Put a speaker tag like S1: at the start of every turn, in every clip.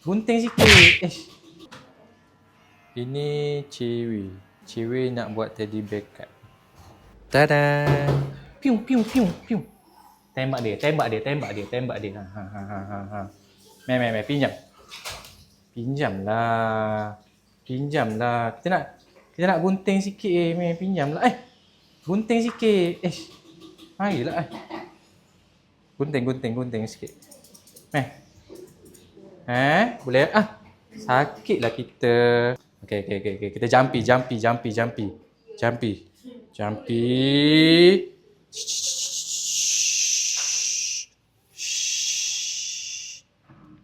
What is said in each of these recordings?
S1: Gunting sikit. Ini Ciwi. Ciwi nak buat teddy bear card. Tada! Piu, piu, piu, piu. Tembak dia. Ha. Meh, pinjam. Pinjamlah. Kita nak gunting sikit meh. Pinjamlah. Gunting sikit. Marilah. Gunting sikit. Meh. Boleh? Sakitlah kita. Okay. Kita jumpy.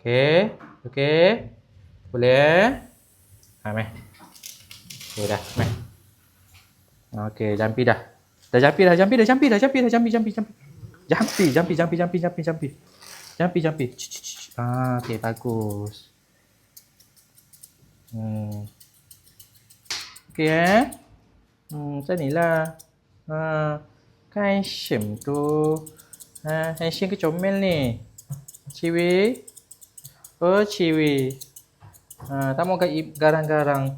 S1: Okay. Boleh? Meh. Okay dah, meh. Okay, jumpy dah. Dah jumpy. Okay, bagus. Okay, macam ni lah. Kan handsome tu. Handsome ke comel ni? Ciwi? Oh, Ciwi. Tak mau garang-garang.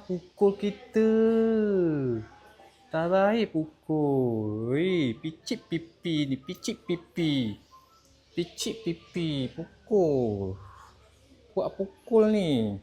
S1: Pukul kita. Tak baik pukul. Picit pipi. Pukul. Buat pukul ni.